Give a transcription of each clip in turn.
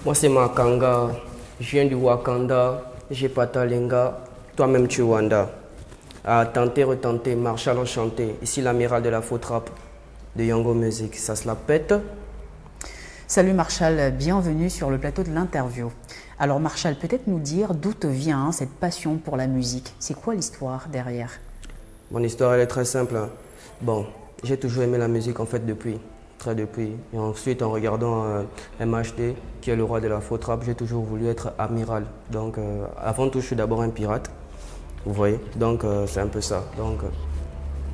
Moi, c'est Makanga. Je viens du Wakanda. J'ai pas Talenga. Toi-même, tu es Wanda. À tenter, retenter, Marshall enchanté. Ici, l'amiral de la faux trap de Yango Music. Ça se la pète. Salut Marshall, bienvenue sur le plateau de l'interview. Alors Marshall, peut-être nous dire d'où te vient cette passion pour la musique? C'est quoi l'histoire derrière? Mon histoire, elle est très simple. Bon, j'ai toujours aimé la musique en fait depuis. Et ensuite, en regardant MHD, qui est le roi de la faux trap, j'ai toujours voulu être amiral. Donc, avant tout, je suis d'abord un pirate. Vous voyez? Donc, c'est un peu ça. Donc,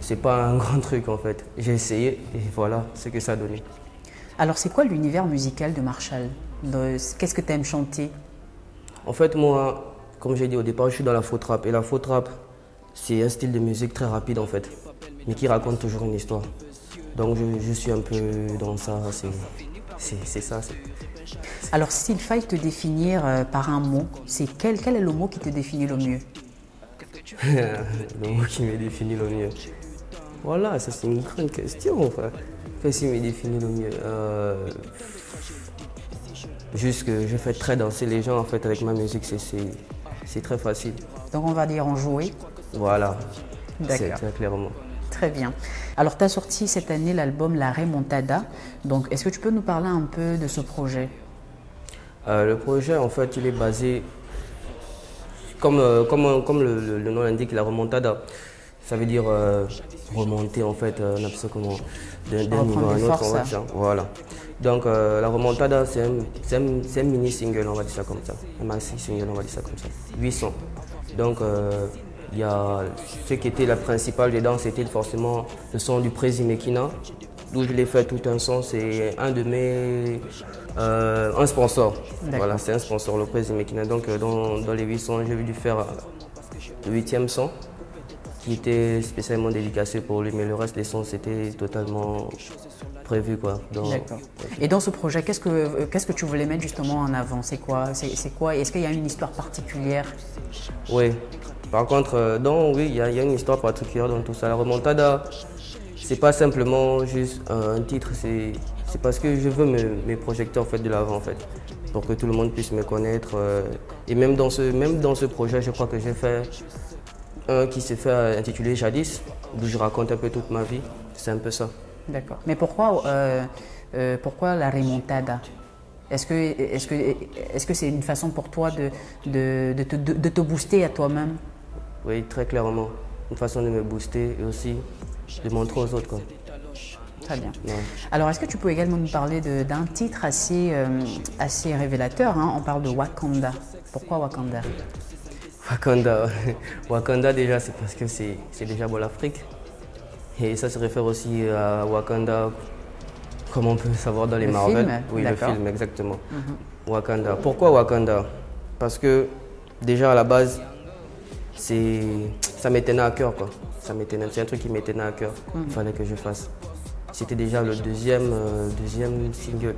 c'est pas un grand truc en fait. J'ai essayé et voilà ce que ça a donné. Alors c'est quoi l'univers musical de Marshall? Qu'est-ce que tu aimes chanter? En fait, moi, comme j'ai dit au départ, je suis dans la faux trap. Et la faux trap, c'est un style de musique très rapide en fait, mais qui raconte toujours une histoire. Donc, je suis un peu dans ça. C'est ça. Alors s'il fallait te définir par un mot, quel est le mot qui te définit le mieux? Le mot qui me définit le mieux. Voilà, ça c'est une grande question. Frère. Qu'est-ce qui me définit le mieux? Juste que je fais très danser les gens en fait avec ma musique, c'est très facile. Donc on va dire en jouer. Voilà, c'est D'accord. très clairement. Très bien. Alors tu as sorti cette année l'album La Remontada. Donc est-ce que tu peux nous parler un peu de ce projet? Le projet en fait il est basé, comme le nom l'indique, la remontada. Ça veut dire remonter en fait n'importe comment d'un niveau à un autre, on va dire. Voilà. Donc la remontada c'est un mini single, on va dire ça comme ça. Un maxi single, on va dire ça comme ça. 800. Donc il y a ce qui était la principale dedans, c'était forcément le son du Prési Mekina. D'où je l'ai fait tout un son, c'est un de mes un sponsor. Voilà, c'est un sponsor, le Prési Mekina. Donc dans les 800, j'ai dû faire le 8e son, qui était spécialement dédicacé pour lui, mais le reste des sons c'était totalement prévu quoi. D'accord. Et dans ce projet, qu'est-ce que tu voulais mettre justement en avant? C'est quoi? Est-ce qu'il y a une histoire particulière? Oui. Par contre, oui, il y a une histoire particulière dans tout ça. La remontada, c'est pas simplement juste un titre, c'est parce que je veux me projeter en fait de l'avant en fait, pour que tout le monde puisse me connaître. Et même dans ce projet, je crois que j'ai fait un qui s'est fait intituler Jadis, où je raconte un peu toute ma vie. C'est un peu ça. D'accord. Mais pourquoi la remontada? Est-ce que c'est une façon pour toi de te booster à toi-même? Oui, très clairement. Une façon de me booster et aussi de montrer aux autres, quoi. Très bien. Ouais. Alors, est-ce que tu peux également nous parler d'un titre assez révélateur, hein? On parle de Wakanda. Pourquoi Wakanda? Wakanda déjà, c'est parce que c'est déjà bon l'Afrique. Et ça se réfère aussi à Wakanda, comme on peut savoir dans les Marvel. Film? Oui, le film, exactement. Wakanda. Pourquoi Wakanda? Parce que déjà à la base, ça m'était à cœur, quoi. C'est un truc qui m'était à cœur. Il fallait que je fasse. C'était déjà le deuxième single,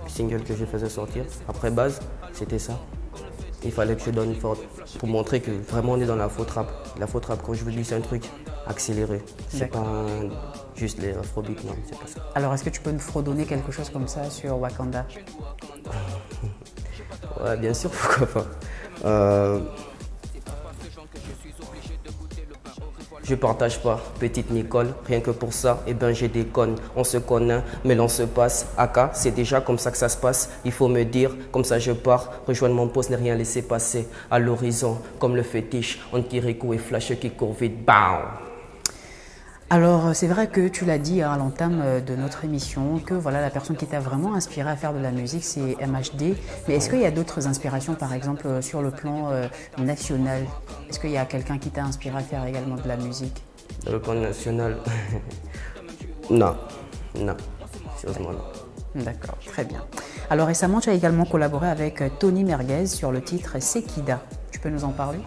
single que je faisais sortir. Après base, c'était ça. Il fallait que je donne forte pour montrer que vraiment on est dans la faux trap. La faux trap, quand je vous dis, c'est un truc accéléré. C'est pas juste les afrobeats, non, c'est pas ça. Alors, est-ce que tu peux nous fredonner quelque chose comme ça sur Wakanda? Ouais, bien sûr, pourquoi pas. Je partage pas, petite Nicole, rien que pour ça, eh ben j'ai des connes. On se connaît, mais l'on se passe. Aka, c'est déjà comme ça que ça se passe. Il faut me dire, comme ça je pars. Rejoindre mon poste, n'est rien laisser passer. À l'horizon, comme le fétiche, on Kirikou et Flash qui court vite. Bam! Alors, c'est vrai que tu l'as dit à l'entame de notre émission, que voilà, la personne qui t'a vraiment inspiré à faire de la musique, c'est MHD. Mais est-ce qu'il y a d'autres inspirations, par exemple, sur le plan national? Est-ce qu'il y a quelqu'un qui t'a inspiré à faire également de la musique? Dans le plan national, non, sérieusement non. D'accord, très bien. Alors récemment, tu as également collaboré avec Tony Merguez sur le titre Sekida. Tu peux nous en parler?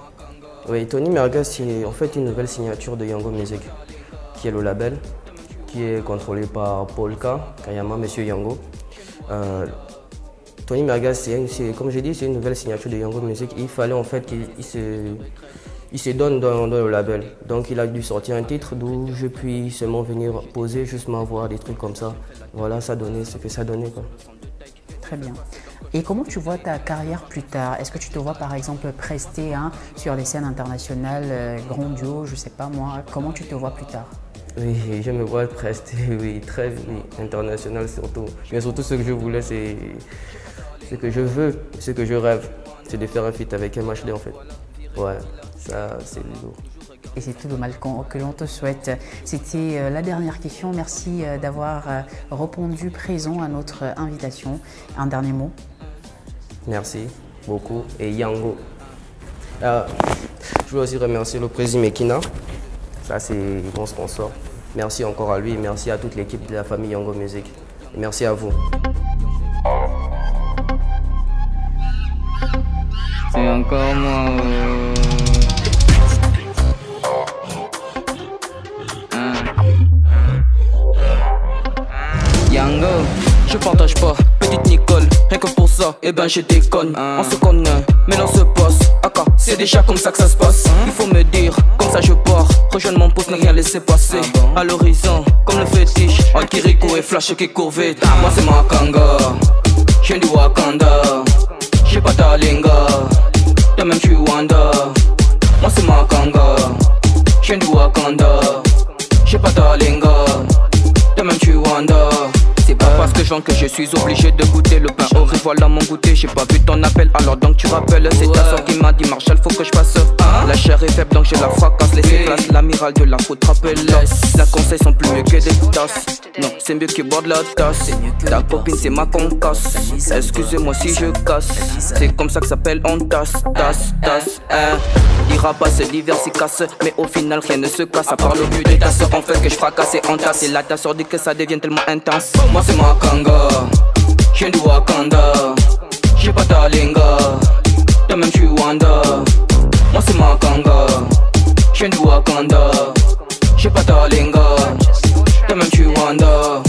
Oui, Tony Merguez, c'est en fait une nouvelle signature de Yango Music, qui est le label, qui est contrôlé par Polka, Kayama, Monsieur Yango. Tony Merguez, comme j'ai dit, c'est une nouvelle signature de Yango Music. Il fallait en fait qu'il se donne dans le label. Donc il a dû sortir un titre d'où je puis seulement venir poser, juste m'envoyer des trucs comme ça. Voilà, ça donnait ce que ça donnait, quoi. Très bien. Et comment tu vois ta carrière plus tard? Est-ce que tu te vois par exemple prester sur les scènes internationales, grandios, je sais pas moi, comment tu te vois plus tard? Oui, je me vois prester, oui, très oui, international surtout. Mais surtout ce que je voulais, c'est ce que je veux, ce que je rêve, c'est de faire un feat avec MHD en fait. Ouais, ça c'est lourd. Et c'est tout le mal que l'on te souhaite. C'était la dernière question. Merci d'avoir répondu présent à notre invitation. Un dernier mot? Merci beaucoup. Et Yango. Je veux aussi remercier le président Mekina. Ça, c'est mon sponsor. Merci encore à lui et merci à toute l'équipe de la famille Yango Music. Et merci à vous. C'est encore moi. Yango, je partage pas, petite Nicole, rien que pour ça, eh ben je déconne. On se connaît, mais l'on se passe. Aka, c'est déjà comme ça que ça se passe. Il faut me dire, comme ça je pars. Rejoindre mon poste, ne rien laisser passer. À l'horizon, comme le fétiche, en Kiriko et Flash qui court vite. Moi c'est Makanga, je viens du Wakanda. J'ai pas ta linga, toi-même tu Wanda. Moi c'est Makanga, je viens du Wakanda. J'ai pas ta linga, toi-même tu Wanda. C'est pas parce que je vends que je suis obligé de goûter le pain au riz, voilà mon goûter. J'ai pas vu ton appel, alors donc tu rappelles. C'est ta soeur qui m'a dit Marshall, faut que je passe. La chair est faible donc je la fracasse. Laissez place, l'amiral de la faute rappelle. La conseils sont plus mieux que des tasses. Non, c'est mieux que boire de la tasse. Ta copine c'est ma concasse. Excusez-moi si je casse. C'est comme ça que s'appelle on tasse, tasse, tasse. Dira pas c'est l'hiver s'y casse. Mais au final rien ne se casse. À part le but des tasses, en fait que je fracasse et entasse. Et la tasse dit que ça devient tellement intense. Moi c'est Makanga, je viens du Wakanda. J'ai pas ta linga, toi-même tu Wanda. Moi c'est Makanga, je viens du Wakanda. J'ai pas ta linga, toi-même tu Wanda.